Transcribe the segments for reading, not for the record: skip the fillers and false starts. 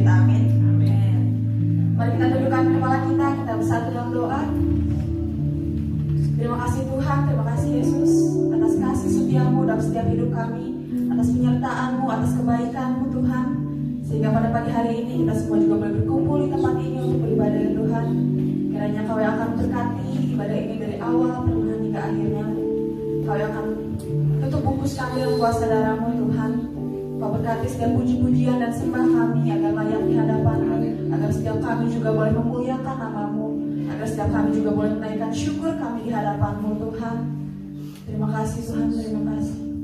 kita, amin. Amin. Mari kita dudukkan kepala kita bersatu dalam doa. Terima kasih Tuhan, terima kasih Yesus atas kasih setia-Mu dalam setiap hidup kami, atas penyertaan-Mu, atas kebaikan-Mu Tuhan, sehingga pada pagi hari ini kita semua juga boleh berkumpul di tempat ini untuk beribadah ya Tuhan. Kiranya Kau yang akan berkati ibadah ini dari awal pertengahan hingga akhirnya. Kau yang akan tutup bungkus kami dalam kuasa darah-Mu Tuhan. Kau berkati setiap puji-pujian dan sembah kami agar layak di hadapan-Mu, agar setiap kami juga boleh memuliakan nama-Mu, agar setiap kami juga boleh menaikkan syukur kami di hadapan-Mu Tuhan. Terima kasih Tuhan, terima kasih. Terima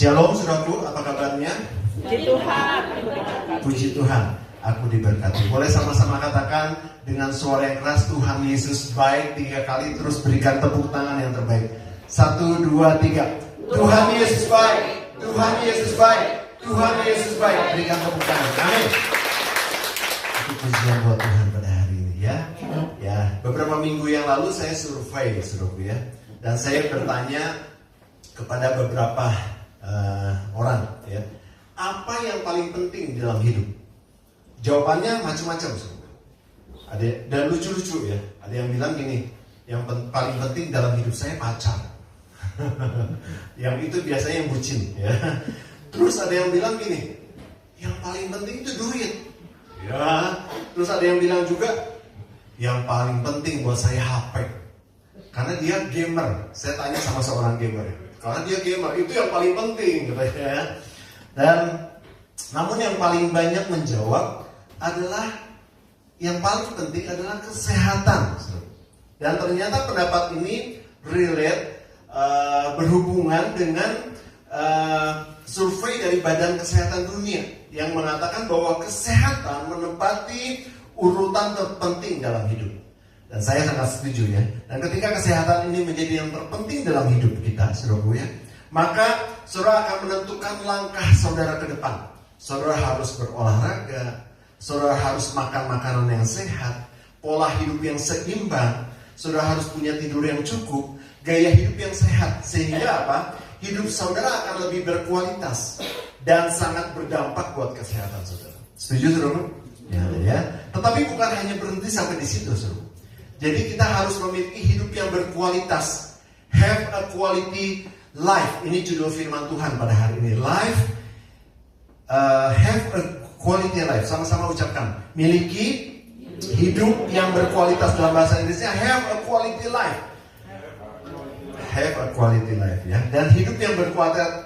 Shalom saudaraku, apa kabarnya? Puji Tuhan. Puji Tuhan, aku diberkati. Boleh sama-sama katakan dengan suara yang keras, Tuhan Yesus baik 3 kali, terus berikan tepuk tangan yang terbaik. 1, 2, 3. Tuhan Yesus baik, Tuhan Yesus baik, Tuhan Yesus baik. Berikan tepuk tangan. Amin. Itu pujian buat Tuhan pada hari ini ya. Ya, beberapa minggu yang lalu saya survei saudaraku ya. Dan saya bertanya kepada beberapa orang ya, apa yang paling penting dalam hidup? Jawabannya macam-macam. Ada dan lucu-lucu ya. Ada yang bilang gini, yang paling penting dalam hidup saya pacar. Yang itu biasanya yang bucin ya. Terus ada yang bilang gini, yang paling penting itu duit. Ya. Terus ada yang bilang juga, yang paling penting buat saya HP. Karena dia gamer. Saya tanya sama seorang gamer ya. Karena dia gamer, itu yang paling penting katanya. Dan namun yang paling banyak menjawab adalah yang paling penting adalah kesehatan. Dan ternyata pendapat ini relate berhubungan dengan survei dari Badan Kesehatan Dunia yang mengatakan bahwa kesehatan menempati urutan terpenting dalam hidup. Dan saya sangat setuju ya. Dan ketika kesehatan ini menjadi yang terpenting dalam hidup kita, saudaraku ya, maka saudara akan menentukan langkah saudara ke depan. Saudara harus berolahraga, saudara harus makan makanan yang sehat, pola hidup yang seimbang, saudara harus punya tidur yang cukup, gaya hidup yang sehat. Sehingga apa? Hidup saudara akan lebih berkualitas dan sangat berdampak buat kesehatan saudara. Setuju saudara? Ya. Tetapi bukan hanya berhenti sampai di situ saudara. Jadi kita harus memiliki hidup yang berkualitas. Have a quality life. Ini judul firman Tuhan pada hari ini. Have a quality life. Sama-sama ucapkan. Miliki hidup yang berkualitas. Dalam bahasa Inggrisnya have a quality life. Have a quality life ya. Dan hidup yang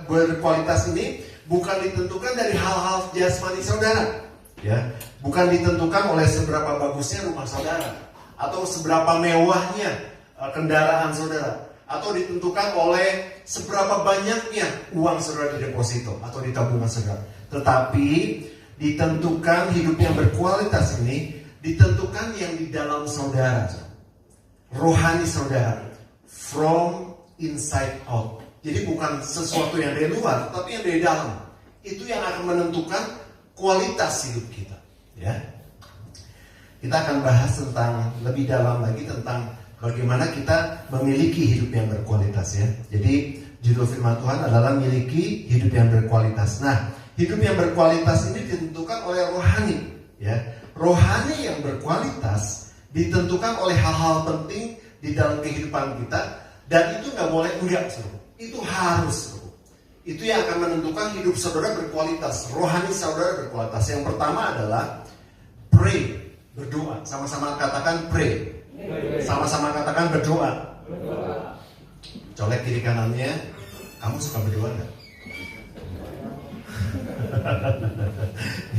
berkualitas ini bukan ditentukan dari hal-hal jasmani saudara. Ya, bukan ditentukan oleh seberapa bagusnya rumah saudara, atau seberapa mewahnya kendaraan saudara, atau ditentukan oleh seberapa banyaknya uang saudara di deposito atau di tabungan saudara. Tetapi ditentukan hidup yang berkualitas ini ditentukan yang di dalam saudara, rohani saudara, from inside out. Jadi bukan sesuatu yang dari luar, tapi yang dari dalam. Itu yang akan menentukan kualitas hidup kita ya. Kita akan bahas tentang lebih dalam lagi tentang bagaimana kita memiliki hidup yang berkualitas ya. Jadi judul firman Tuhan adalah miliki hidup yang berkualitas. Nah, hidup yang berkualitas ini ditentukan oleh rohani ya. Rohani yang berkualitas ditentukan oleh hal-hal penting di dalam kehidupan kita, dan itu nggak boleh enggak, itu harus. Itu yang akan menentukan hidup saudara berkualitas, rohani saudara berkualitas. Yang pertama adalah pray, berdoa. Sama-sama katakan pray. Sama-sama katakan berdoa. Colek kiri kanannya, kamu suka berdoa nggak?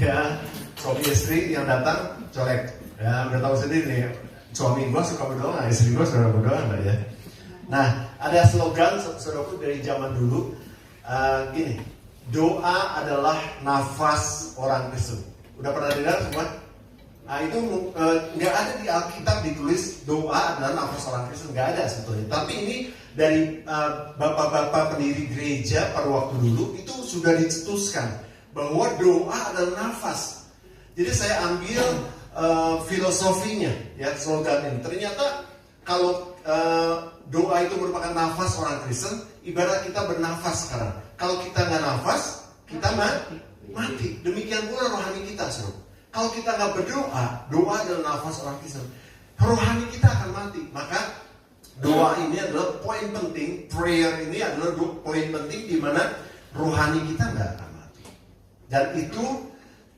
Ya, suami istri yang datang colek. Ya, udah tahu sendiri nih, suami gue suka berdoa, istri gue suka berdoa nggak ya? Nah, ada slogan saudaraku dari zaman dulu. Gini, doa adalah nafas orang Kristen. Udah pernah dengar semua? Nah itu nggak ada di Alkitab ditulis doa adalah nafas orang Kristen, nggak ada sebetulnya. Tapi ini dari bapak-bapak pendiri gereja pada waktu dulu itu sudah dicetuskan bahwa doa adalah nafas. Jadi saya ambil filosofinya ya, slogan ini. Ternyata kalau doa itu merupakan nafas orang Kristen, ibarat kita bernafas sekarang. Kalau kita nggak nafas, kita mati. Demikian pula rohani kita, saudara. Kalau kita nggak berdoa, doa adalah nafas orang Kristen, rohani kita akan mati. Maka doa ini adalah poin penting, prayer ini adalah poin penting di mana rohani kita nggak akan mati. Dan itu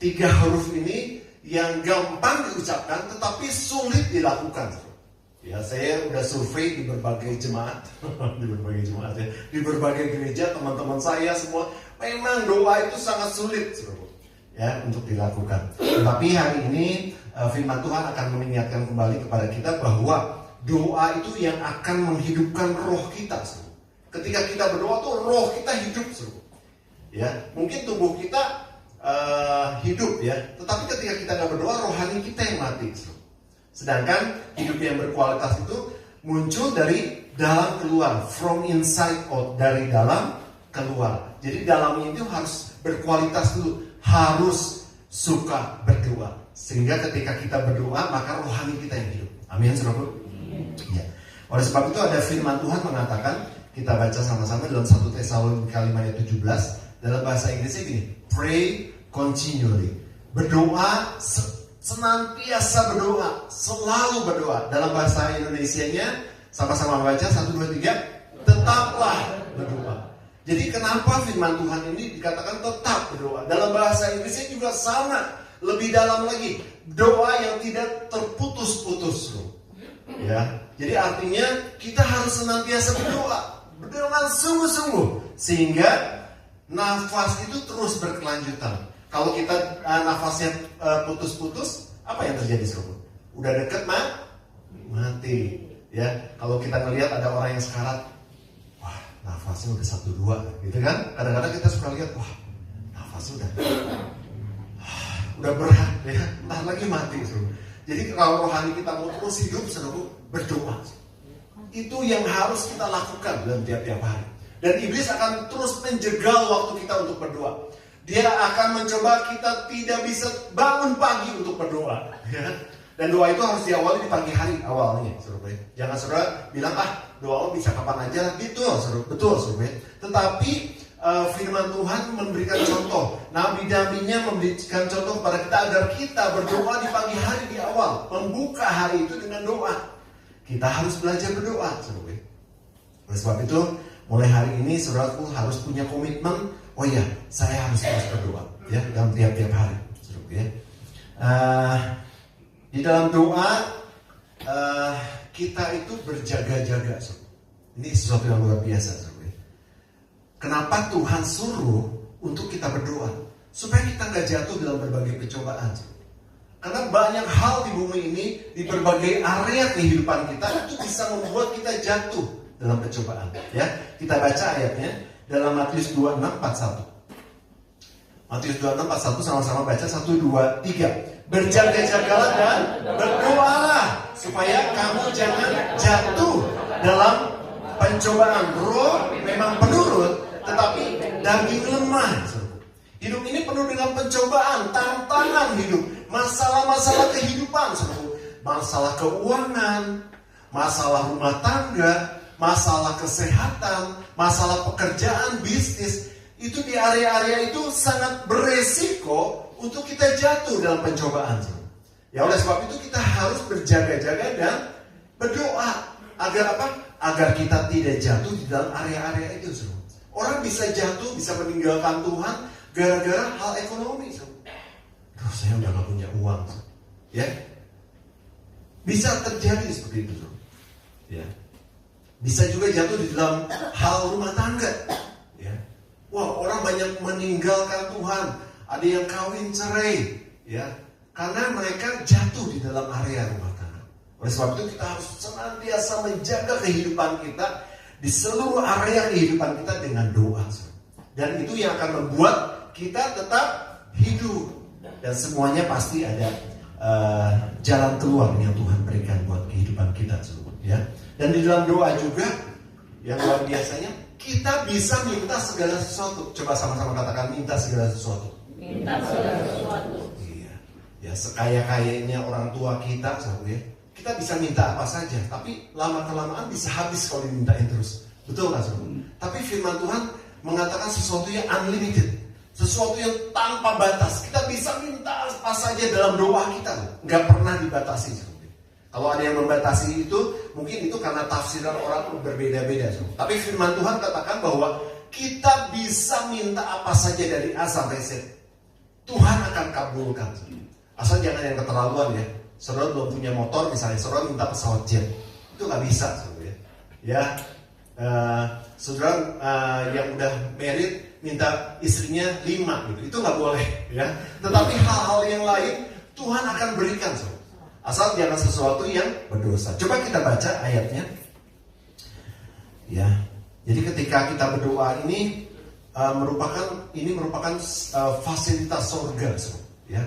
3 huruf ini yang gampang diucapkan, tetapi sulit dilakukan. Ya, saya udah survei di berbagai jemaat, di berbagai gereja, teman-teman saya semua, memang doa itu sangat sulit, ya, untuk dilakukan. Tapi hari ini firman Tuhan akan mengingatkan kembali kepada kita bahwa doa itu yang akan menghidupkan roh kita. Ketika kita berdoa tuh roh kita hidup, Ya, mungkin tubuh kita hidup ya, tetapi ketika kita nggak berdoa, rohani kita yang mati. Sedangkan hidup yang berkualitas itu muncul dari dalam keluar, from inside out, dari dalam keluar. Jadi dalamnya itu harus berkualitas dulu, harus suka berdoa. Sehingga ketika kita berdoa, maka rohani kita yang hidup. Amin, saudara. Ya. Oleh sebab itu ada firman Tuhan mengatakan, kita baca sama-sama dalam 1 Tesalonika 5 ayat 17. Dalam bahasa Inggrisnya gini, pray continually. Berdoa, senantiasa berdoa, selalu berdoa. Dalam bahasa Indonesianya, sama-sama baca, 1, 2, 3, tetaplah berdoa. Jadi kenapa firman Tuhan ini dikatakan tetap berdoa? Dalam bahasa Inggrisnya juga sama, lebih dalam lagi. Doa yang tidak terputus-putus. Ya, jadi artinya kita harus senantiasa berdoa dengan sungguh-sungguh, sehingga nafas itu terus berkelanjutan. Kalau kita nafasnya putus-putus, apa yang terjadi, saudara? Udah deket mati. Ya, kalau kita ngelihat ada orang yang sekarat, wah nafasnya udah 1-2, gitu kan? Kadang-kadang kita suka lihat, wah nafasnya udah berat, ya, entah lagi mati, saudara. Jadi kalau rohani kita mau terus hidup, saudara, berdoa. Itu yang harus kita lakukan dalam tiap-tiap hari. Dan iblis akan terus menjegal waktu kita untuk berdoa. Dia akan mencoba kita tidak bisa bangun pagi untuk berdoa. Ya. Dan doa itu harus diawali di pagi hari awalnya, saudara. Jangan saudara bilang, doa bisa kapan aja. Betul, saudara. Tetapi firman Tuhan memberikan contoh. Nabi-nabinya memberikan contoh kepada kita agar kita berdoa di pagi hari di awal. Membuka hari itu dengan doa. Kita harus belajar berdoa, saudara. Oleh sebab itu, mulai hari ini saudaraku harus punya komitmen. Oh ya, saya harus terus berdoa ya dalam tiap-tiap hari, saudara ya. Di dalam doa kita itu berjaga-jaga, saudara. Ini sesuatu yang luar biasa, saudara. Kenapa Tuhan suruh untuk kita berdoa? Supaya kita nggak jatuh dalam berbagai pencobaan, saudara. Karena banyak hal di bumi ini, di berbagai area kehidupan kita itu bisa membuat kita jatuh dalam pencobaan. Ya, kita baca ayatnya dalam Matius 26:41. Matius 26:41 sama-sama baca 1, 2, 3. Berjaga-jagalah dan berdoalah supaya kamu jangan jatuh dalam pencobaan. Roh memang penurut, tetapi daging lemah. Hidup ini penuh dengan pencobaan, tantangan hidup, masalah-masalah kehidupan, masalah keuangan, masalah rumah tangga, masalah kesehatan, masalah pekerjaan, bisnis. Itu di area-area itu sangat beresiko untuk kita jatuh dalam pencobaan. Ya oleh sebab itu kita harus berjaga-jaga dan berdoa. Agar apa? Agar kita tidak jatuh di dalam area-area itu. Orang bisa jatuh, bisa meninggalkan Tuhan gara-gara hal ekonomi. Saya udah gak punya uang. Ya, bisa terjadi seperti itu. Ya, bisa juga jatuh di dalam hal rumah tangga. Ya, wah orang banyak meninggalkan Tuhan. Ada yang kawin cerai. Ya, karena mereka jatuh di dalam area rumah tangga. Oleh sebab itu kita harus senantiasa menjaga kehidupan kita di seluruh area kehidupan kita dengan doa. Dan itu yang akan membuat kita tetap hidup. Dan semuanya pasti ada jalan keluar yang Tuhan berikan buat kehidupan kita. Ya. Dan di dalam doa juga yang luar biasanya kita bisa minta segala sesuatu. Coba sama-sama katakan minta segala sesuatu. Minta segala sesuatu. Iya. Ya sekaya-kayanya orang tua kita, ya. Kita bisa minta apa saja, tapi lama-kelamaan bisa habis kalau dimintain terus. Betul nggak, saudara? Tapi firman Tuhan mengatakan sesuatu yang unlimited, sesuatu yang tanpa batas. Kita bisa minta apa saja dalam doa kita, nggak pernah dibatasi, saudara. Kalau ada yang membatasi itu, mungkin itu karena tafsiran orang berbeda-beda, saudara. Tapi firman Tuhan katakan bahwa kita bisa minta apa saja dari A sampai Z. Tuhan akan kabulkan, saudara. Asal jangan yang keterlaluan ya. Saudara belum punya motor misalnya, saudara minta pesawat jet, itu nggak bisa, saudara. Ya, saudara yang udah married minta istrinya 5 gitu, itu nggak boleh, ya. Tetapi hal-hal yang lain Tuhan akan berikan, saudara. Asal jangan sesuatu yang berdosa. Coba kita baca ayatnya. Ya, jadi ketika kita berdoa ini, merupakan fasilitas surga, ya.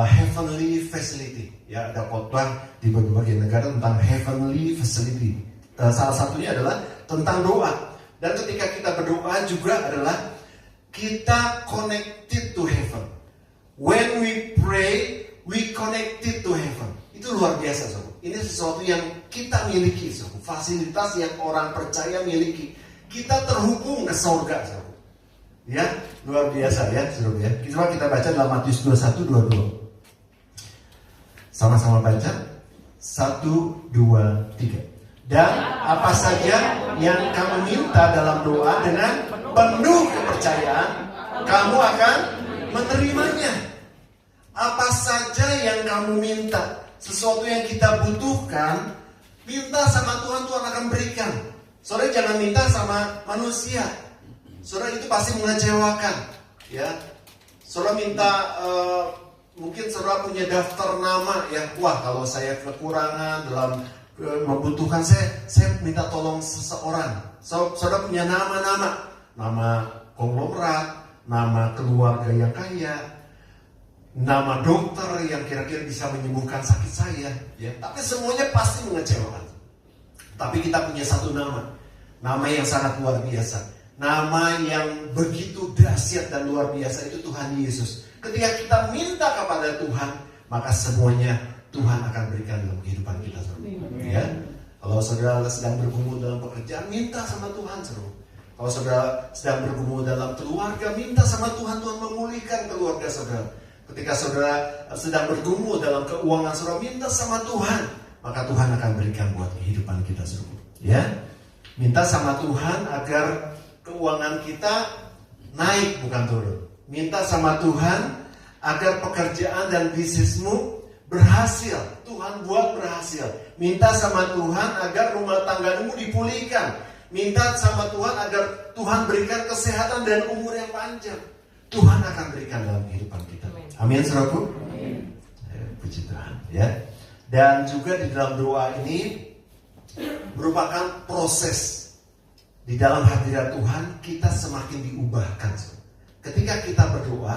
Heavenly facility, ya. Ada khotbah di berbagai negara tentang heavenly facility. Salah satunya adalah tentang doa. Dan ketika kita berdoa juga adalah kita connected to heaven. When we pray, we connected to heaven. Itu luar biasa, saudara. Ini sesuatu yang kita miliki, saudara. Fasilitas yang orang percaya miliki. Kita terhubung ke surga, saudara. Ya, luar biasa ya, saudara. Ya. Coba kita baca dalam Matius 21-22. Sama-sama baca. 1, 2, 3. Dan apa saja yang kamu minta dalam doa dengan penuh kepercayaan, kamu akan menerimanya. Apa saja yang kamu minta, sesuatu yang kita butuhkan, minta sama Tuhan, Tuhan akan berikan. Saudara jangan minta sama manusia. Saudara itu pasti mengecewakan, ya. Saudara minta, mungkin saudara punya daftar nama, ya. Wah, kalau saya kekurangan dalam membutuhkan, saya minta tolong seseorang. Saudara punya nama-nama, nama konglomerat, nama keluarga yang kaya, nama dokter yang kira-kira bisa menyembuhkan sakit saya, ya. Tapi semuanya pasti mengecewakan. Tapi kita punya satu nama yang sangat luar biasa, nama yang begitu dahsyat dan luar biasa, itu Tuhan Yesus. Ketika kita minta kepada Tuhan, maka semuanya Tuhan akan berikan dalam kehidupan kita, ya. Kalau saudara sedang bergumul dalam pekerjaan, minta sama Tuhan, saudara. Kalau saudara sedang bergumul dalam keluarga, minta sama Tuhan, Tuhan memulihkan keluarga saudara. Ketika saudara sedang bergumul dalam keuangan, saudara minta sama Tuhan, maka Tuhan akan berikan buat kehidupan kita, saudara. Ya, minta sama Tuhan agar keuangan kita naik bukan turun. Minta sama Tuhan agar pekerjaan dan bisnismu berhasil, Tuhan buat berhasil. Minta sama Tuhan agar rumah tanggamu dipulihkan. Minta sama Tuhan agar Tuhan berikan kesehatan dan umur yang panjang. Tuhan akan berikan dalam kehidupan kita. Amin, saudaraku. Puji Tuhan, ya. Dan juga di dalam doa ini merupakan proses. Di dalam hadirat Tuhan kita semakin diubahkan. Ketika kita berdoa,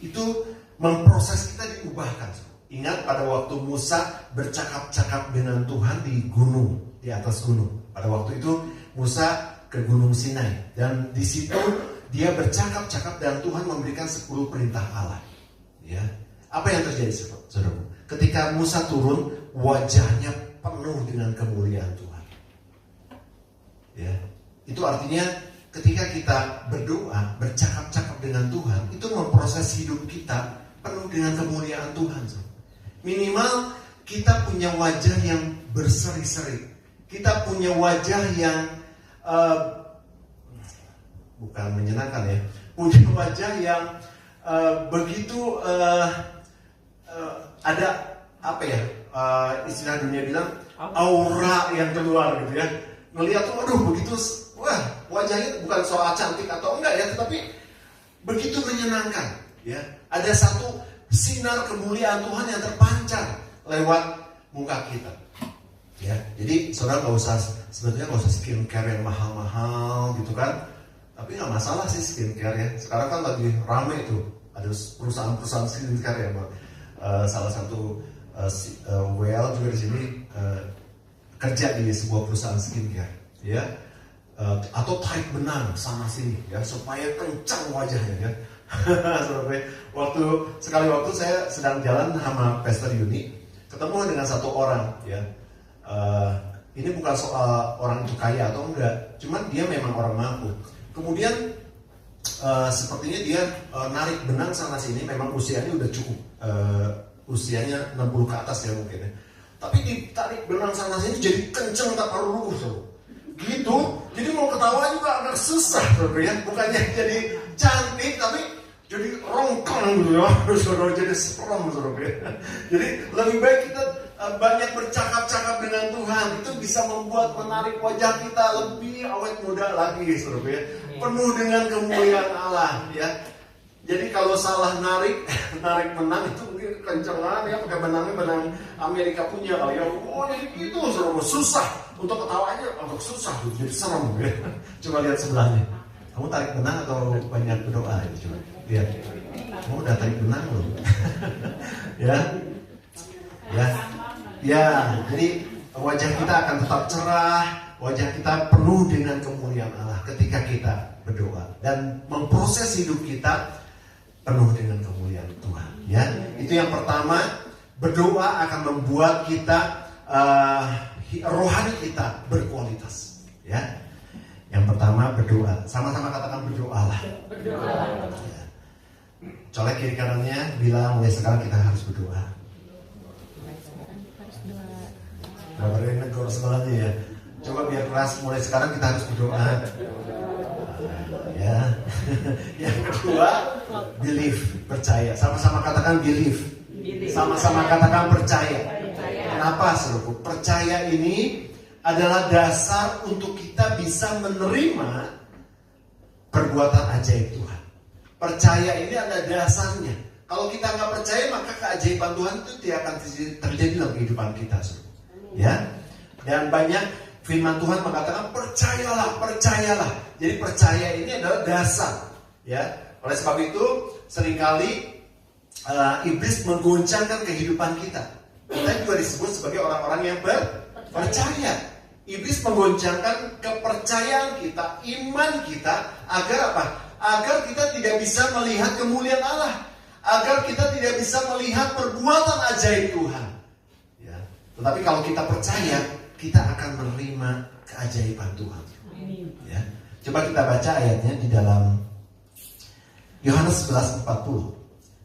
itu memproses kita diubahkan. Ingat pada waktu Musa bercakap-cakap dengan Tuhan di gunung, di atas gunung. Pada waktu itu Musa ke Gunung Sinai, dan di situ dia bercakap-cakap dan Tuhan memberikan 10 perintah Allah. Ya, apa yang terjadi, saudara? Ketika Musa turun, wajahnya penuh dengan kemuliaan Tuhan. Ya, itu artinya ketika kita berdoa, bercakap-cakap dengan Tuhan, itu memproses hidup kita penuh dengan kemuliaan Tuhan. Minimal kita punya wajah yang berseri-seri. Kita punya wajah yang bukan menyenangkan, ya. Punya wajah yang begitu ada apa ya, istilah dunia bilang aura yang keluar gitu, ya. Ngelihat tuh, aduh begitu, wah wajahnya bukan soal cantik atau enggak, ya, tetapi begitu menyenangkan, ya. Ada satu sinar kemuliaan Tuhan yang terpancar lewat muka kita, ya. Jadi saudara sebetulnya nggak usah skincare yang mahal-mahal gitu kan. Tapi nggak masalah sih skincare, ya. Sekarang kan lagi rame itu, ada perusahaan-perusahaan skincare ya, Bang. Salah satu WL juga di sini kerja di sebuah perusahaan skincare, ya. Atau tarik benang sana sini, ya, supaya kencang wajahnya, ya. Waktu saya sedang jalan sama Pastor Yuni, ketemu dengan satu orang, ya. Ini bukan soal orang itu kaya atau enggak, cuman dia memang orang mampu. Kemudian sepertinya dia narik benang sana sini, memang usianya udah cukup, usianya 60 ke atas, ya, mungkin, ya. Tapi ditarik benang sana sini jadi kenceng tak perlu gitu. Jadi mau ketawa juga agak susah, ya. Bukannya jadi cantik, tapi jadi rongkang gitu, ya. Jadi serem, ya. Jadi lebih baik kita banyak bercakap-cakap dengan Tuhan. Itu bisa menarik wajah kita lebih awet muda lagi, ya. Penuh dengan kemuliaan Allah, ya. Jadi kalau salah narik benang itu mungkin kencengan, ya, pakai benang Amerika punya kali, ya. Oh, jadi gitu, susah untuk ketawanya, agak susah, jadi serem, ya. Coba lihat sebelahnya. Kamu tarik benang atau banyak berdoa? Coba lihat. Kamu udah tarik benang loh. Ya. Jadi wajah kita akan tetap cerah, wajah kita penuh dengan kemuliaan Allah ketika kita berdoa dan memproses hidup kita penuh dengan kemuliaan Tuhan. Ya, itu yang pertama. Berdoa akan membuat kita rohani kita berkualitas. Ya, yang pertama berdoa. Sama-sama katakan berdoalah. Ya. Colek kiri kanannya, bilang mulai sekarang kita harus berdoa. Bapak ini negor sebelahnya ya. Coba biar keras, mulai sekarang kita harus berdoa. Ya. Yang kedua, believe, percaya. Sama-sama katakan believe. Sama-sama katakan percaya. Kenapa, saudaraku? Percaya ini adalah dasar untuk kita bisa menerima perbuatan ajaib Tuhan. Percaya ini adalah dasarnya. Kalau kita nggak percaya, maka keajaiban Tuhan itu tidak akan terjadi dalam kehidupan kita, saudara. Ya. Dan banyak firman Tuhan mengatakan percayalah. Jadi percaya ini adalah dasar. Ya. Oleh sebab itu, seringkali iblis menggoncangkan kehidupan kita. Kita juga disebut sebagai orang-orang yang percaya. Iblis menggoncangkan kepercayaan kita, iman kita, agar apa? Agar kita tidak bisa melihat kemuliaan Allah, agar kita tidak bisa melihat perbuatan ajaib Tuhan. Ya. Tetapi kalau kita percaya, kita akan menerima keajaiban Tuhan. Ya. Coba kita baca ayatnya di dalam Yohanes 11:40.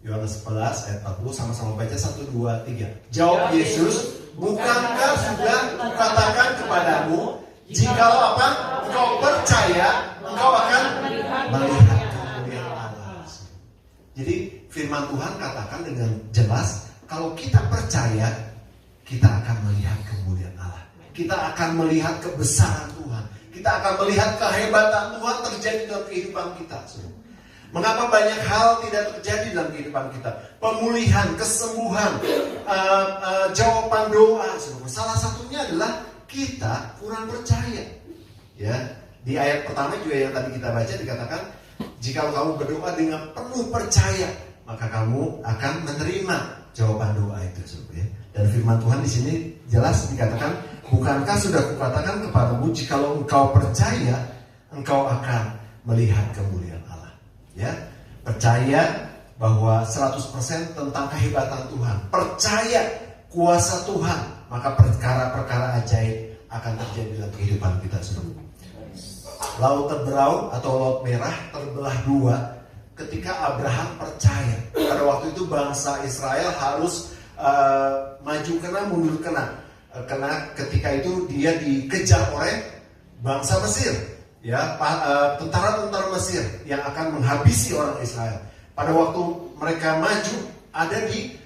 Yohanes 11 ayat 40, sama-sama baca 1, 2, 3. Jawab Yesus, bukankah sudah kukatakan kepadamu, jikalau apa? Engkau percaya, engkau akan melihat kemuliaan Allah. Jadi firman Tuhan katakan dengan jelas, kalau kita percaya, kita akan melihat kemuliaan Allah. Kita akan melihat kebesaran Tuhan. Kita akan melihat kehebatan Tuhan terjadi dalam kehidupan kita. Mengapa banyak hal tidak terjadi dalam kehidupan kita? Pemulihan, kesembuhan, jawaban doa. Salah satunya adalah kita kurang percaya. Ya, di ayat pertama juga yang tadi kita baca dikatakan, jika kamu berdoa dengan penuh percaya, maka kamu akan menerima jawaban doa itu. Ya. Dan firman Tuhan di sini jelas dikatakan, bukankah sudah kukatakan kepadamu, jikalau engkau percaya, engkau akan melihat kemuliaan Allah. Ya, percaya bahwa 100% tentang kehebatan Tuhan, percaya kuasa Tuhan, maka perkara-perkara ajaib akan terjadi dalam kehidupan kita semua. Laut terberau atau Laut Merah terbelah dua ketika Abraham percaya. Pada waktu itu bangsa Israel harus maju kena mundur kena, karena ketika itu dia dikejar oleh bangsa Mesir. Ya, tentara-tentara Mesir yang akan menghabisi orang Israel. Pada waktu mereka maju, ada di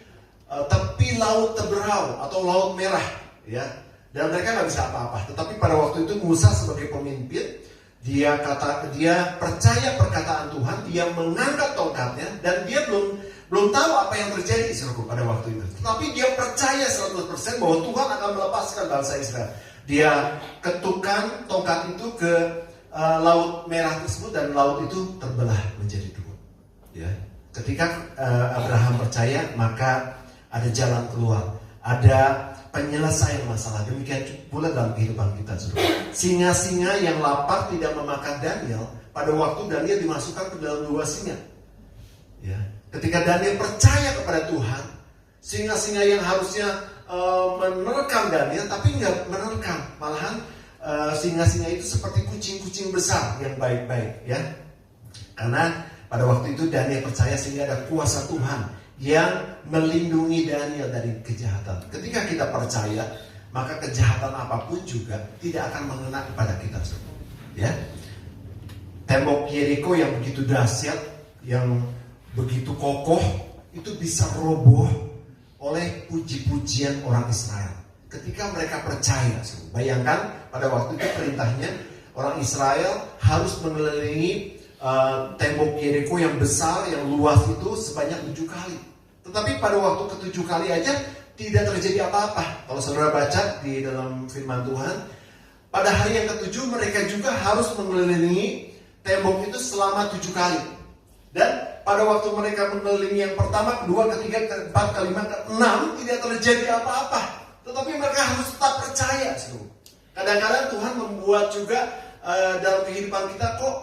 tepi Laut Terberau atau Laut Merah, ya. Dan mereka nggak bisa apa-apa. Tetapi pada waktu itu Musa sebagai pemimpin, dia percaya perkataan Tuhan, dia mengangkat tongkatnya, dan dia belum tahu apa yang terjadi pada waktu itu. Tetapi dia percaya 100% bahwa Tuhan akan melepaskan bangsa Israel. Dia ketukkan tongkat itu ke Laut Merah tersebut, dan laut itu terbelah menjadi dua. Ya. Ketika Abraham percaya, maka ada jalan keluar, ada penyelesaian masalah. Demikian pula dalam kehidupan kita, saudara. Singa-singa yang lapar tidak memakan Daniel. Pada waktu Daniel dimasukkan ke dalam dua singa. Ya. Ketika Daniel percaya kepada Tuhan, singa-singa yang harusnya menerkam Daniel, tapi nggak menerkam, malahan singa-singa itu seperti kucing-kucing besar yang baik-baik, ya. Karena pada waktu itu Daniel percaya, sehingga ada kuasa Tuhan yang melindungi Daniel dari kejahatan. Ketika kita percaya, maka kejahatan apapun juga tidak akan mengena kepada kita, ya. Tembok Yeriko yang begitu dahsyat, yang begitu kokoh, itu bisa roboh oleh puji-pujian orang Israel. Ketika mereka percaya, bayangkan pada waktu itu perintahnya orang Israel harus mengelilingi tembok Yeriko yang besar, yang luas itu sebanyak 7 kali. Tetapi pada waktu ke-7 kali aja tidak terjadi apa-apa. Kalau saudara baca di dalam firman Tuhan, pada hari yang ke-7 mereka juga harus mengelilingi tembok itu selama 7 kali. Dan pada waktu mereka mengelilingi yang pertama, kedua, ketiga, keempat, kelima, keenam, tidak terjadi apa-apa. Tetapi mereka harus tetap percaya. Kadang-kadang Tuhan membuat juga dalam kehidupan kita, kok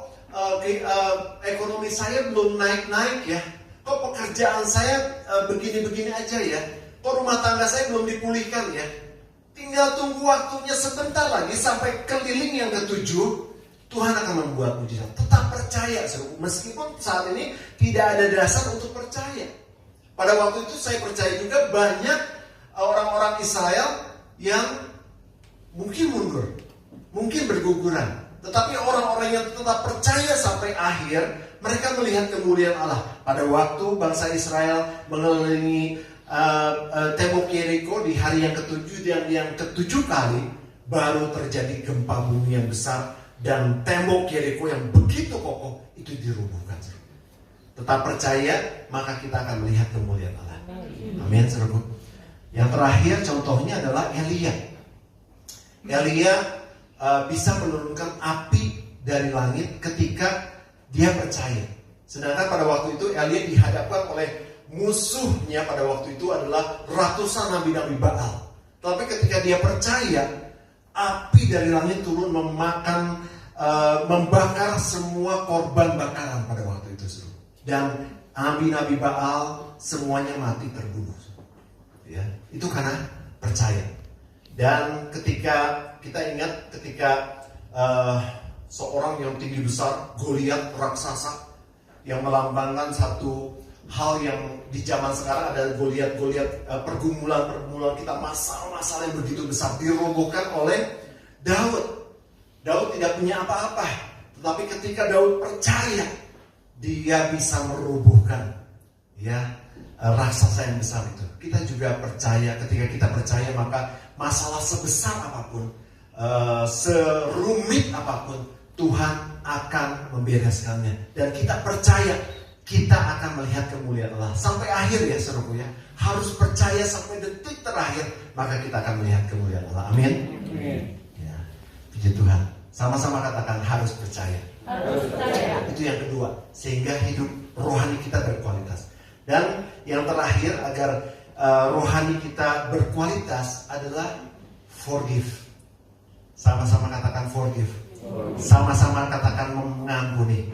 ekonomi saya belum naik-naik ya. Kok pekerjaan saya begini-begini aja ya. Kok rumah tangga saya belum dipulihkan ya. Tinggal tunggu waktunya sebentar lagi sampai keliling yang ke-7, Tuhan akan membuat mujizat. Tetap percaya, meskipun saat ini tidak ada dasar untuk percaya. Pada waktu itu saya percaya juga banyak orang-orang Israel yang mungkin mundur, mungkin berguguran. Tetapi orang-orang yang tetap percaya sampai akhir, mereka melihat kemuliaan Allah. Pada waktu bangsa Israel mengelilingi tembok Yeriko di hari yang ke-7 dan yang ke-7 kali, baru terjadi gempa bumi yang besar. Dan tembok Yeriko yang begitu kokoh itu dirubuhkan. Tetap percaya, maka kita akan melihat kemuliaan Allah. Amin, saudaraku. Yang terakhir contohnya adalah Elia. Elia bisa menurunkan api dari langit ketika dia percaya. Sedangkan pada waktu itu Elia dihadapkan oleh musuhnya pada waktu itu adalah ratusan nabi-nabi Baal. Tapi ketika dia percaya, api dari langit turun membakar semua korban bakaran pada waktu itu. Dan nabi-nabi Baal semuanya mati terbunuh. Ya, itu karena percaya. Dan ketika kita ingat ketika seorang yang tinggi besar, Goliat raksasa, yang melambangkan satu hal yang di zaman sekarang ada Goliat pergumulan kita, masalah yang begitu besar dirobohkan oleh Daud. Daud tidak punya apa-apa, tetapi ketika Daud percaya, dia bisa merobohkan raksasa yang besar itu. Kita juga percaya, ketika kita percaya maka masalah sebesar apapun, serumit apapun, Tuhan akan membereskannya. Dan kita percaya, kita akan melihat kemuliaan Allah sampai akhir ya saudaraku ya. Harus percaya sampai detik terakhir, maka kita akan melihat kemuliaan Allah. Amin. Ya, puji Tuhan. Sama-sama katakan harus percaya. Harus percaya. Itu yang kedua, sehingga hidup rohani kita berkualitas. Dan yang terakhir agar rohani kita berkualitas adalah forgive. Sama-sama katakan forgive. Sama-sama katakan mengampuni.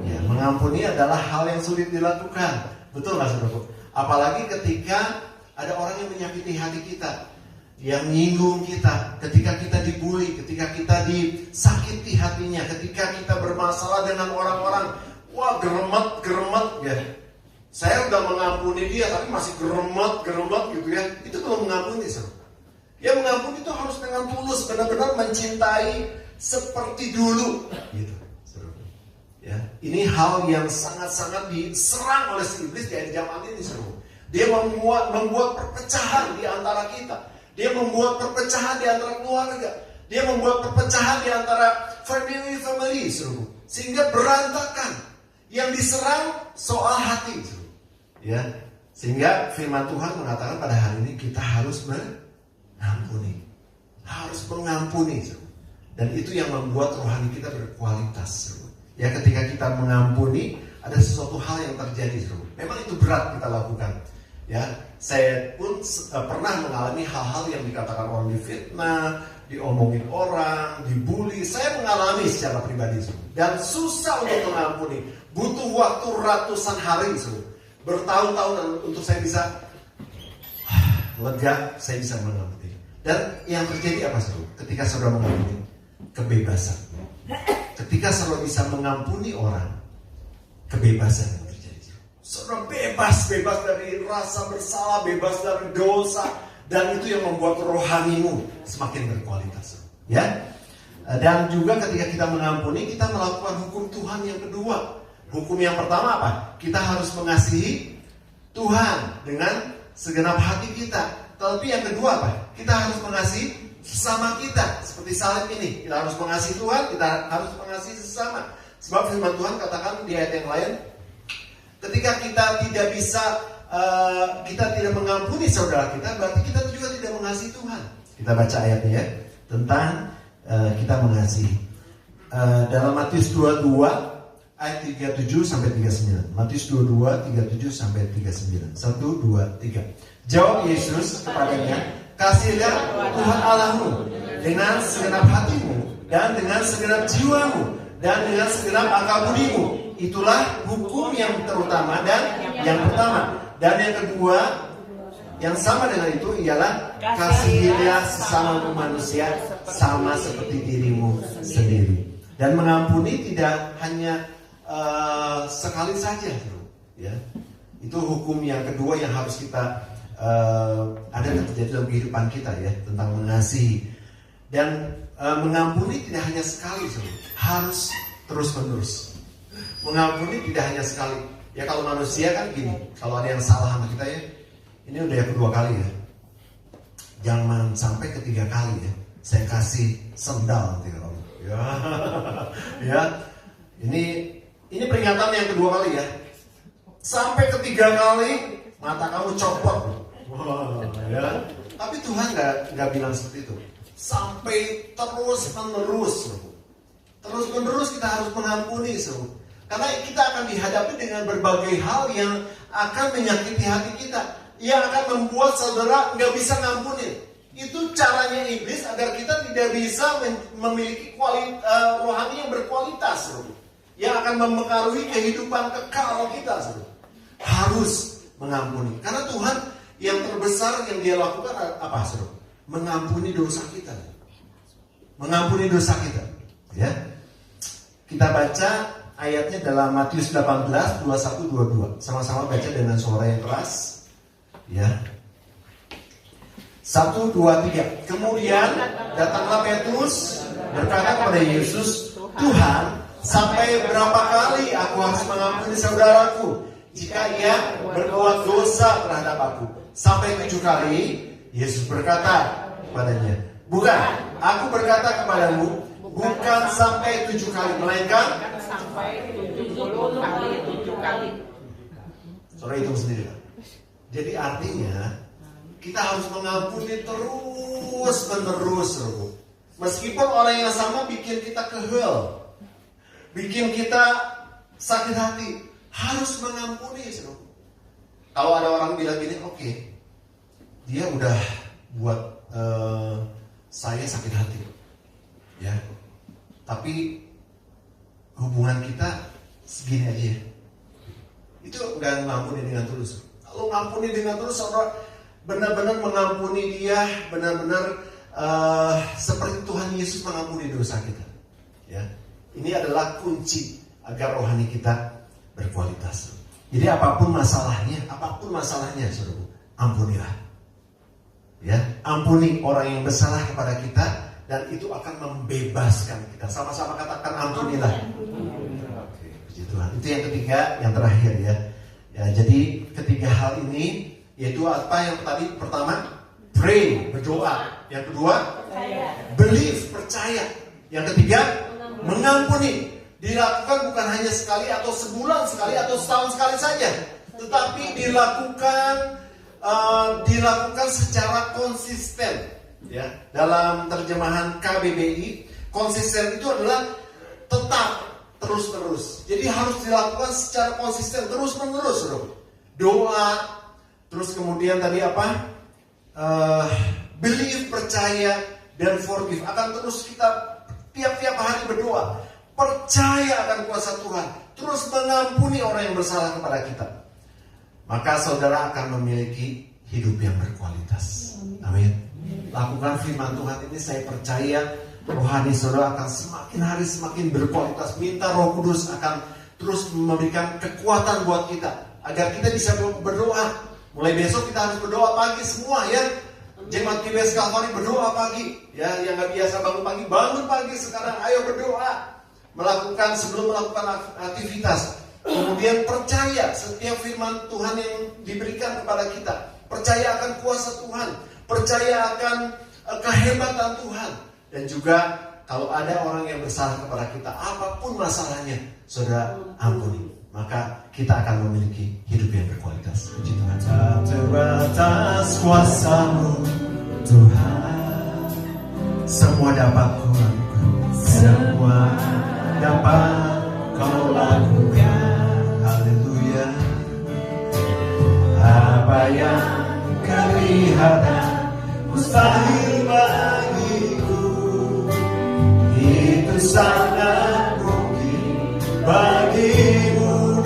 Ya, mengampuni adalah hal yang sulit dilakukan. Betul nggak saudaraku? Apalagi ketika ada orang yang menyakiti hati kita, yang menyinggung kita, ketika kita dibully, ketika kita disakiti hatinya, ketika kita bermasalah dengan orang-orang, wah geremet ya. Saya udah mengampuni dia tapi masih geremet gitu ya. Itu belum mengampuni, saudara. Ya mengampuni itu harus dengan tulus, benar-benar mencintai seperti dulu gitu. Ya, ini hal yang sangat-sangat diserang oleh si iblis di zaman ini, saudara. Dia membuat perpecahan di antara kita. Dia membuat perpecahan di antara keluarga. Dia membuat perpecahan di antara family, saudara. Sehingga berantakan. Yang diserang soal hati, saudara. Ya, sehingga firman Tuhan mengatakan pada hari ini kita harus mengampuni. Harus mengampuni, saudara. Dan itu yang membuat rohani kita berkualitas, saudara. Ya, ketika kita mengampuni, ada sesuatu hal yang terjadi, saudara. Memang itu berat kita lakukan. Ya, saya pun pernah mengalami hal-hal yang dikatakan orang difitnah, diomongin orang, dibully. Saya mengalami secara pribadi, saudara. Dan susah untuk mengampuni. Butuh waktu ratusan hari, saudara. Bertahun-tahun untuk saya bisa lega, saya bisa mengampuni. Dan yang terjadi apa, saudara? Ketika saudara mengampuni, kebebasan. Ketika saudara bisa mengampuni orang, kebebasan yang terjadi. Saudara bebas dari rasa bersalah, bebas dari dosa, dan itu yang membuat rohanimu semakin berkualitas. Ya, dan juga ketika kita mengampuni, kita melakukan hukum Tuhan yang kedua. Hukum yang pertama apa? Kita harus mengasihi Tuhan dengan segenap hati kita. Tapi yang kedua apa? Kita harus mengasihi sesama kita. Seperti salib ini, kita harus mengasihi Tuhan, kita harus mengasihi sesama. Sebab firman Tuhan katakan di ayat yang lain, ketika kita tidak bisa, kita tidak mengampuni saudara kita, berarti kita juga tidak mengasihi Tuhan. Kita baca ayatnya ya, tentang kita mengasihi. Dalam Matius 22 ayat 37 sampai 39. Matius 22 37 sampai 39. 1 2 3. Jawab Yesus kepadanya, "Kasihilah Tuhan Allahmu dengan segenap hatimu dan dengan segenap jiwamu dan dengan segenap akal budimu." Itulah hukum yang terutama dan yang pertama. Dan yang kedua, yang sama dengan itu ialah kasihilah sesamamu manusia sama seperti dirimu sendiri. Dan mengampuni tidak hanya sekali saja, ya. Itu hukum yang kedua yang harus kita ada terjadi dalam kehidupan kita, ya, tentang mengasihi. Dan mengampuni tidak hanya sekali, harus terus menerus. Mengampuni tidak hanya sekali. Ya kalau manusia kan gini, kalau ada yang salah sama kita, ya, ini udah yang kedua kali, ya. Jangan sampai ketiga kali, ya. Saya kasih sendal nanti kalau, ya, ya. Ini peringatan yang kedua kali, ya. Sampai ketiga kali mata kamu copot, ya. Tapi Tuhan nggak bilang seperti itu. Sampai terus menerus kita harus mengampuni, karena kita akan dihadapi dengan berbagai hal yang akan menyakiti hati kita, yang akan membuat saudara nggak bisa ngampuni. Itu caranya iblis agar kita tidak bisa memiliki rohani yang berkualitas, yang akan mempengaruhi kehidupan kekal kita. Harus mengampuni, karena Tuhan yang terbesar yang Dia lakukan apa, mengampuni dosa kita. Mengampuni dosa kita, ya. Kita baca ayatnya dalam Matius 18, 21-22. Sama-sama baca dengan suara yang keras, ya. 1, 2, 3. Kemudian datanglah Petrus berkata kepada Yesus, "Tuhan, sampai berapa kali aku harus mengampuni saudaraku jika ia berbuat dosa terhadap aku? Sampai 7 kali?" Yesus berkata kepadanya, "Bukan, aku berkata kepadamu, bukan sampai 7 kali, melainkan sampai 70 kali 7 kali." Saudara hitung sendiri, kan? Jadi artinya kita harus mengampuni terus menerus, meskipun orang yang sama bikin kita kehel, bikin kita sakit hati, harus mengampuni. Kalau ada orang bilang gini, oke, dia udah buat saya sakit hati, ya, tapi hubungan kita segini aja, ya. Itu udah mengampuni dengan tulus. Kalau mengampuni dengan tulus, saudara benar-benar mengampuni dia, benar-benar seperti Tuhan Yesus mengampuni dosa kita, ya. Ini adalah kunci agar rohani kita berkualitas. Jadi apapun masalahnya, saudara, ampunilah, ya. Ampuni orang yang bersalah kepada kita, dan itu akan membebaskan kita. Sama-sama katakan ampunilah. Oke, puji Tuhan. Itu yang ketiga, yang terakhir, ya. Ya, jadi ketiga hal ini, yaitu apa yang tadi? Pertama, pray, berdoa. Yang kedua, believe, percaya. Yang ketiga, mengampuni. Dilakukan bukan hanya sekali atau sebulan sekali atau setahun sekali saja, tetapi dilakukan secara konsisten, ya. Dalam terjemahan KBBI, konsisten itu adalah tetap, terus-terus. Jadi harus dilakukan secara konsisten, terus-menerus, doa, terus kemudian tadi apa? Believe, percaya, dan forgive. Akan terus kita tiap-tiap hari berdoa, percaya akan kuasa Tuhan, terus mengampuni orang yang bersalah kepada kita. Maka saudara akan memiliki hidup yang berkualitas. Amin. Lakukan firman Tuhan ini, saya percaya rohani saudara akan semakin hari semakin berkualitas. Minta Roh Kudus akan terus memberikan kekuatan buat kita, agar kita bisa berdoa. Mulai besok kita harus berdoa pagi semua, ya. Jemaat GBS Kalvari berdoa pagi, ya. Yang gak biasa bangun pagi sekarang, ayo berdoa. Sebelum melakukan aktivitas. Kemudian percaya setiap firman Tuhan yang diberikan kepada kita. Percaya akan kuasa Tuhan, percaya akan kehebatan Tuhan. Dan juga kalau ada orang yang bersalah kepada kita, apapun masalahnya, saudara ampuni. Maka kita akan memiliki hidup yang berkualitas. Puji Tuhan. Terbatas kuasa-Mu, Tuhan, semua dapat ku lakukan. Semua dapat ku kau lakukan. Haleluya. Apa yang kelihatan mustahil bagiku, itu sangat mungkin bagimu.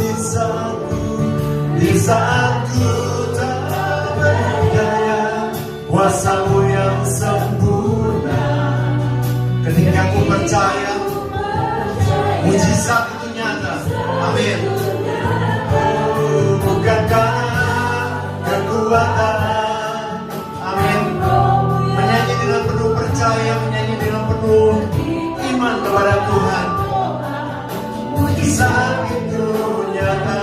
Di saat ku tak berdaya, kuasa-Mu yang sempurna. Ketika ku percaya, mujizat itu nyata. Amin. Bukan karena kekuatan. Amin. Menyanyi dengan penuh percaya, menyanyi dengan penuh iman kepada Tuhan. Mujizat itu nyata.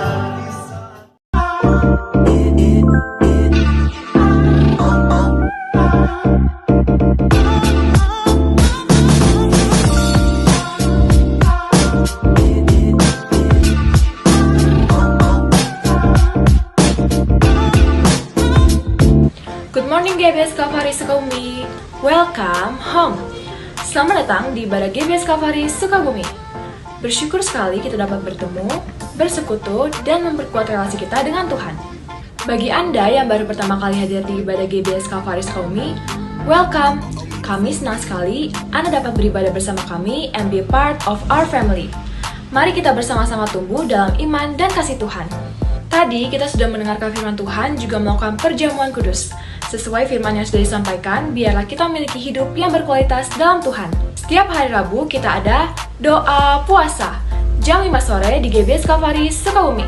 Good morning GBS Kalvari Sukabumi. Welcome home. Selamat datang di ibadah GBS Kalvari Sukabumi. Bersyukur sekali kita dapat bertemu, bersekutu, dan memperkuat relasi kita dengan Tuhan. Bagi Anda yang baru pertama kali hadir di ibadah GBS Kalvari Sukabumi, welcome. Kami senang sekali Anda dapat beribadah bersama kami and be a part of our family. Mari kita bersama-sama tumbuh dalam iman dan kasih Tuhan. Tadi kita sudah mendengarkan firman Tuhan, juga melakukan perjamuan kudus. Sesuai firman yang sudah disampaikan, biarlah kita memiliki hidup yang berkualitas dalam Tuhan. Setiap hari Rabu kita ada doa puasa jam 5 sore di GBS Kalvari Sukabumi.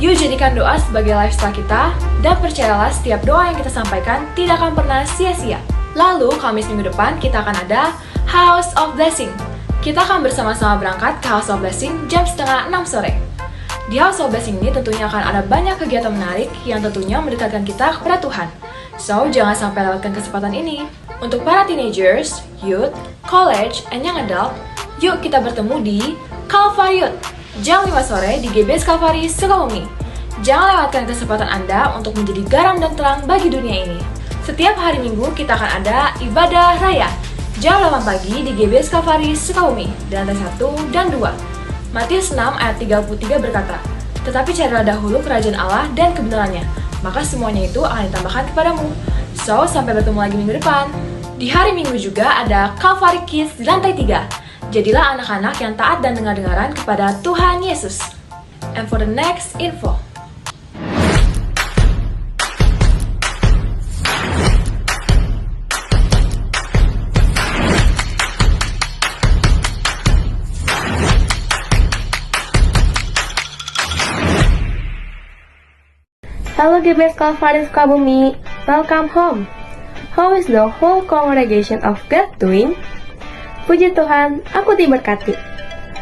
Yuk jadikan doa sebagai lifestyle kita, dan percayalah setiap doa yang kita sampaikan tidak akan pernah sia-sia. Lalu Kamis minggu depan kita akan ada House of Blessing. Kita akan bersama-sama berangkat ke House of Blessing jam 5:30 sore. Di House of Blessing ini tentunya akan ada banyak kegiatan menarik yang tentunya mendekatkan kita kepada Tuhan. So, jangan sampai lewatkan kesempatan ini. Untuk para teenagers, youth, college, and young adult, yuk kita bertemu di Kalvari Youth jam 5 sore di GBS Kalvari Sukabumi. Jangan lewatkan kesempatan Anda untuk menjadi garam dan terang bagi dunia ini. Setiap hari Minggu kita akan ada ibadah raya jam 8 pagi di GBS Kalvari Sukabumi dan lantai 1 dan 2. Matius 6 ayat 33 berkata, "Tetapi carilah dahulu kerajaan Allah dan kebenarannya, maka semuanya itu akan ditambahkan kepadamu." So, sampai bertemu lagi minggu depan. Di hari Minggu juga ada Kalvari Kids di lantai 3. Jadilah anak-anak yang taat dan dengar-dengaran kepada Tuhan Yesus. And for the next info, Hello GBS Kalvari Sukabumi, welcome home. How is the whole congregation of God doing? Puji Tuhan, aku diberkati.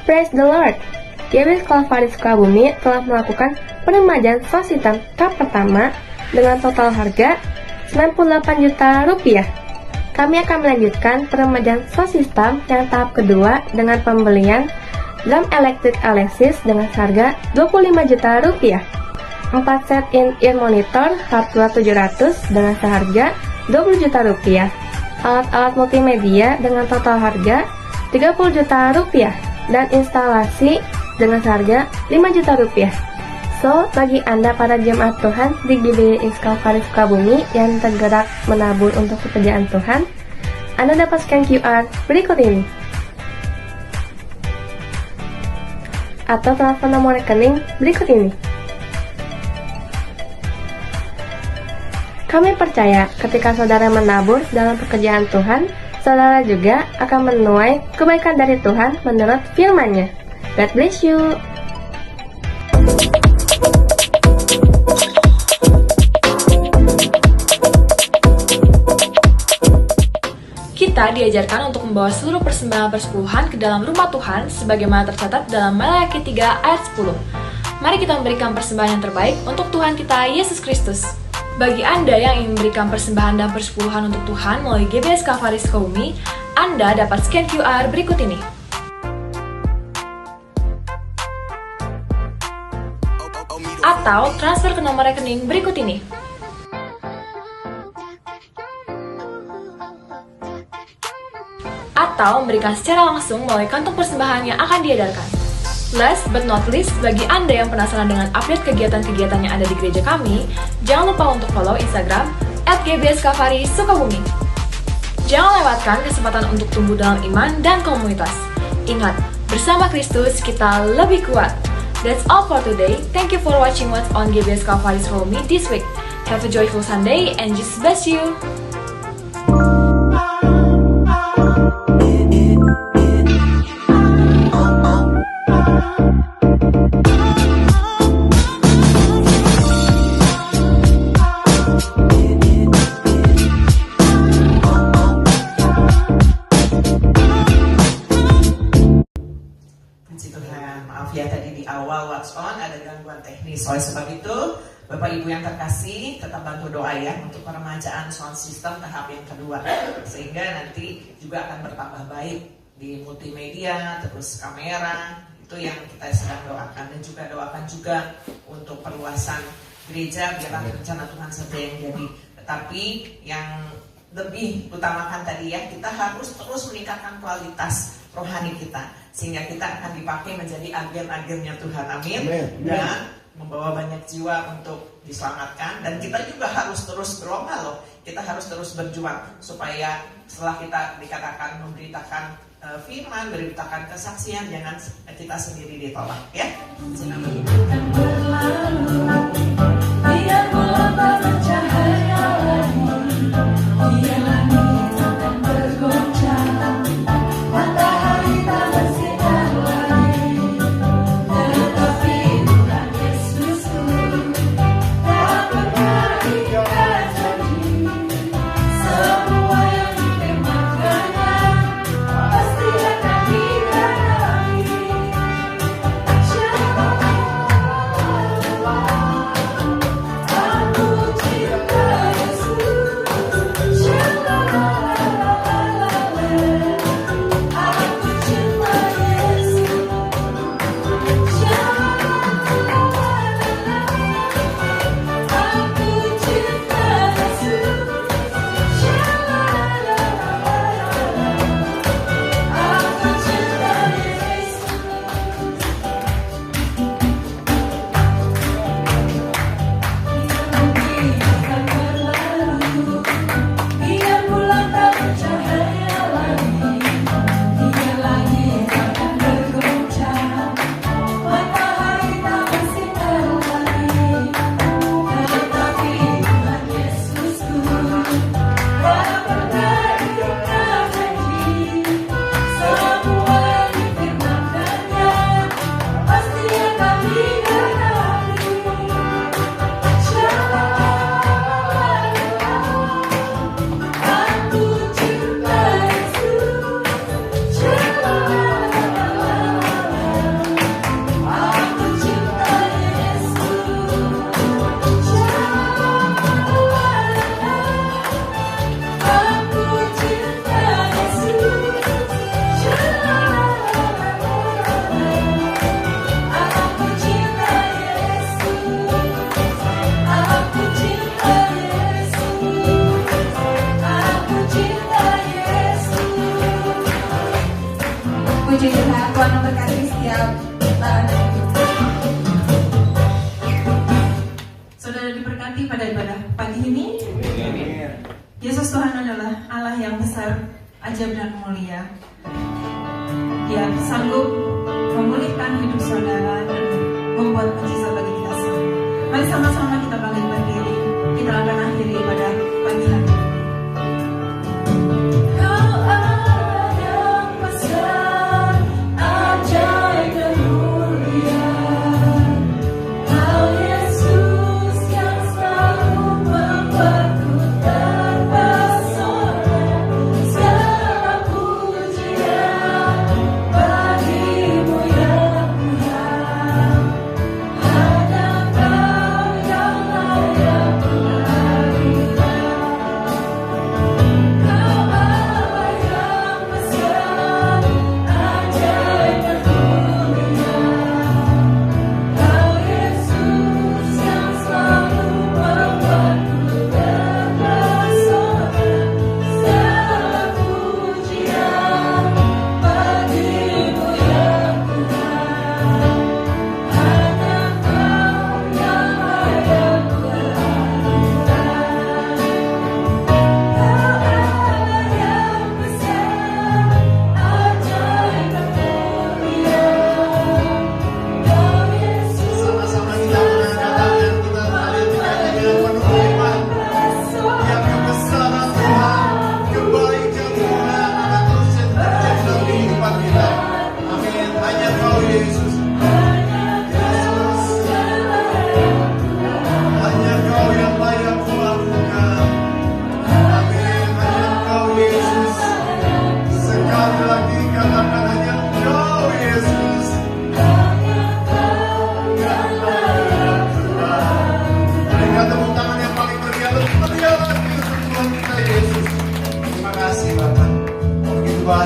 Praise the Lord. GBS Kalvari Sukabumi telah melakukan peremajaan sos hitam tahap pertama dengan total harga 98 juta rupiah. Kami akan melanjutkan peremajaan sos hitam yang tahap kedua dengan pembelian drum elektrik Alexis dengan harga 25 juta rupiah. 4 set in-ear monitor hardware 700 dengan seharga 20 juta rupiah. Alat-alat multimedia dengan total harga 30 juta rupiah dan instalasi dengan seharga 5 juta rupiah. So, bagi Anda para jemaat Tuhan di GBS Kalvari Sukabumi yang tergerak menabur untuk pekerjaan Tuhan, Anda dapat scan QR berikut ini. Atau telepon nomor rekening berikut ini. Kami percaya ketika saudara menabur dalam pekerjaan Tuhan, saudara juga akan menuai kebaikan dari Tuhan menurut firman-Nya. God bless you. kita diajarkan untuk membawa seluruh persembahan persepuluhan ke dalam rumah Tuhan sebagaimana tercatat dalam Maleakhi 3 ayat 10. Mari kita memberikan persembahan yang terbaik untuk Tuhan kita Yesus Kristus. Bagi Anda yang ingin memberikan persembahan dan persepuluhan untuk Tuhan melalui GBS Kalvari Sukabumi, Anda dapat scan QR berikut ini. Atau transfer ke nomor rekening berikut ini. Atau memberikan secara langsung melalui kantong persembahan yang akan diedarkan. Last but not least, bagi Anda yang penasaran dengan update kegiatan-kegiatan yang ada di gereja kami, jangan lupa untuk follow Instagram @GBS Kalvari Sukabumi. Jangan lewatkan kesempatan untuk tumbuh dalam iman dan komunitas. Ingat, bersama Kristus kita lebih kuat. That's all for today. Thank you for watching what's on GBS Kalvari Sukabumi this week. Have a joyful Sunday and Jesus bless you. Ya, tadi di awal What's On ada gangguan teknis. Oleh sebab itu, Bapak Ibu yang terkasih, tetap bantu doa ya untuk peremajaan sound system tahap yang kedua, sehingga nanti juga akan bertambah baik di multimedia, terus kamera, itu yang kita sedang doakan. Dan juga doakan juga untuk perluasan gereja, biarlah rencana Tuhan saja yang jadi. Tetapi yang lebih utamakan tadi ya, kita harus terus meningkatkan kualitas rohani kita, sehingga kita akan dipakai menjadi agen-agennya Tuhan, amin. Dan membawa banyak jiwa untuk diselamatkan. Dan kita juga harus terus berlomba loh, kita harus terus berjuang supaya setelah kita dikatakan memberitakan firman, memberitakan kesaksian, jangan kita sendiri ditolak ya. Puji Tuhan, Tuhan memberkati setiap saudara diberkati pada ibadah pagi ini. Yesus Tuhan adalah Allah yang besar, ajaib dan mulia. Dia sanggup memulihkan hidup saudara dan membuat mujizat bagi kita semua. Mari sama-sama kita bangkit berdiri. Kita akan akhiri ibadah pagi hari. Hanya Kau yang layak berlari.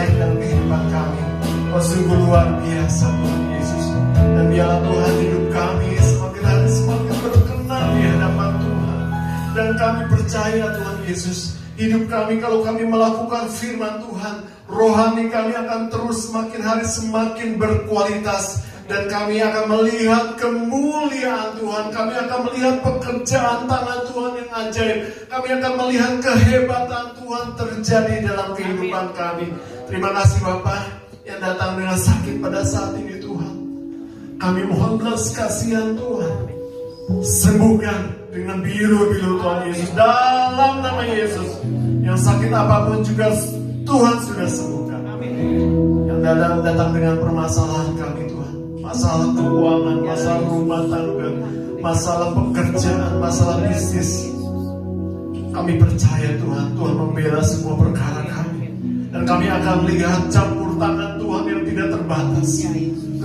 lain dalam kehidupan kami. Oh sungguh luar biasa Tuhan Yesus. Dan biarlah Tuhan hidup kami semakin hari semakin berkenan di hadapan Tuhan. Dan kami percaya Tuhan Yesus, hidup kami kalau kami melakukan firman Tuhan, rohani kami akan terus semakin hari semakin berkualitas. Dan kami akan melihat kemuliaan Tuhan. Kami akan melihat pekerjaan tangan Tuhan yang ajaib. Kami akan melihat kehebatan Tuhan terjadi dalam kehidupan kami. Terima kasih Bapak yang datang dengan sakit pada saat ini Tuhan. Kami mohon belas kasihan Tuhan. Sembuhkan dengan biru-biru Tuhan Yesus. Dalam nama Yesus. Yang sakit apapun juga Tuhan sudah sembuhkan. Yang datang dengan permasalahan kami Tuhan. Masalah keuangan, masalah rumah tangga, masalah pekerjaan, masalah bisnis. Kami percaya Tuhan, Tuhan membela semua perkara kami. Dan kami akan lihat campur tangan Tuhan yang tidak terbatas.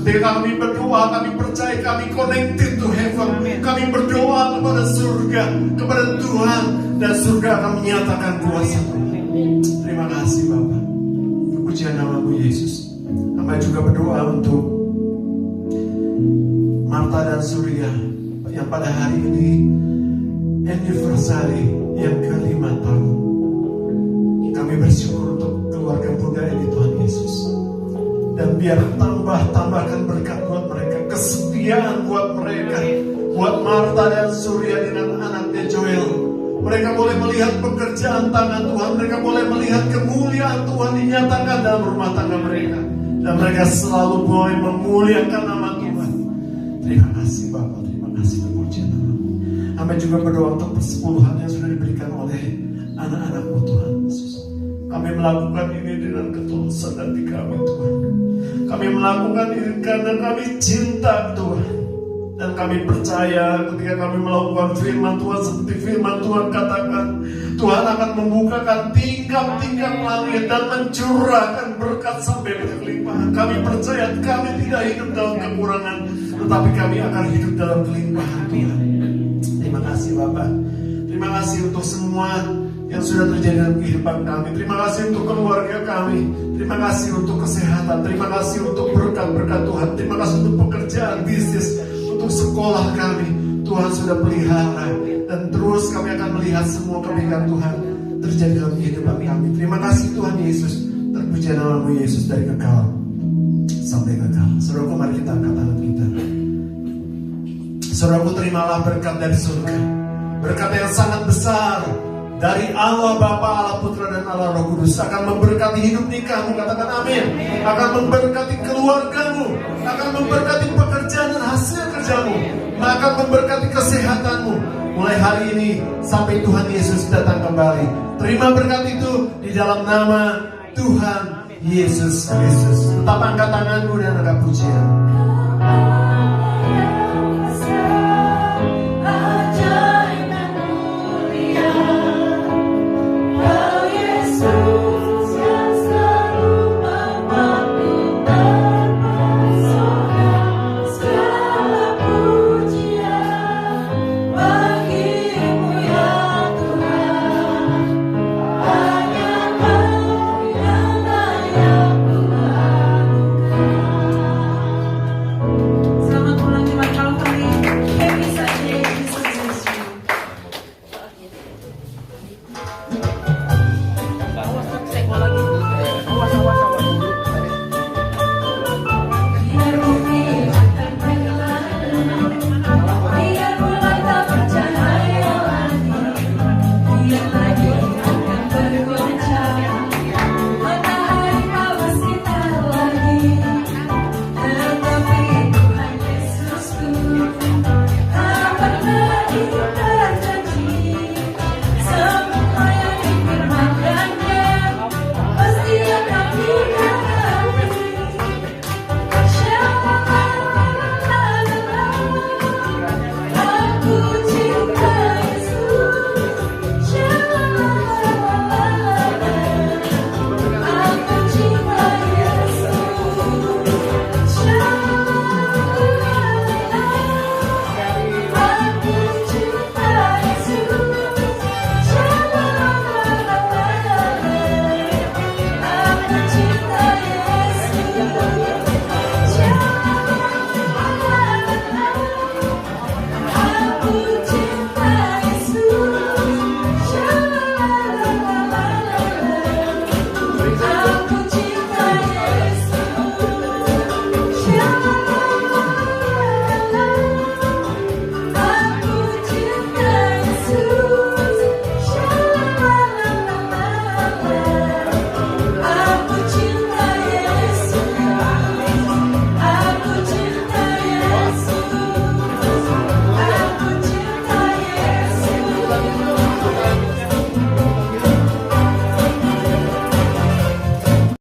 Ketika kami berdoa, kami percaya kami connected to heaven. Kami berdoa kepada surga, kepada Tuhan. Dan surga akan menyatakan kuasa Tuhan. Terima kasih Bapak. Pujian nama-Mu Yesus. Kami juga berdoa untuk Marta dan Surya yang pada hari ini anniversary yang ke-5 tahun. Kami bersyukur untuk keluarga muda ini Tuhan Yesus. Dan biar tambahkan berkat buat mereka, kesetiaan buat mereka, buat Marta dan Surya dengan anaknya Joel. Mereka boleh melihat pekerjaan tangan Tuhan, mereka boleh melihat kemuliaan Tuhan dinyatakan dalam rumah tangga mereka. Dan mereka selalu boleh memuliakan nama Tuhan. Terima kasih Bapak, terima kasih pujian nama. Kami juga berdoa untuk persepuluhan yang sudah diberikan oleh anak-anak-Mu Tuhan Yesus. Kami melakukan ini dengan ketulusan hati kami Tuhan. Kami melakukan ini karena kami cinta Tuhan. Dan kami percaya ketika kami melakukan firman Tuhan seperti firman Tuhan katakan, Tuhan akan membukakan tingkap-tingkap langit dan mencurahkan berkat sampai kelimpahan. Kami percaya kami tidak hidup dalam kekurangan, tetapi kami akan hidup dalam kelimpahan Tuhan. Terima kasih Bapak. Terima kasih untuk semua yang sudah terjadi dalam kehidupan kami. Terima kasih untuk keluarga kami. Terima kasih untuk kesehatan. Terima kasih untuk berkat-berkat Tuhan. Terima kasih untuk pekerjaan, bisnis, untuk sekolah kami. Tuhan sudah pelihara. Dan terus kami akan melihat semua kebaikan Tuhan terjadi dalam kehidupan kami. Terima kasih Tuhan Yesus. Terpuji nama-Mu Yesus dari kekal sampai kekal. Saudaraku, mari kita angkat tangan kita. Saudaraku, terimalah berkat dari surga. Berkat yang sangat besar dari Allah Bapa, Allah Putra dan Allah Roh Kudus akan memberkati hidup nikahmu, katakan amin. Akan memberkati keluargamu, akan memberkati pekerjaan dan hasil kerjamu, akan memberkati kesehatanmu mulai hari ini sampai Tuhan Yesus datang kembali. Terima berkat itu di dalam nama Tuhan Yesus Kristus. Tetap angkat tanganmu dan angkat pujian.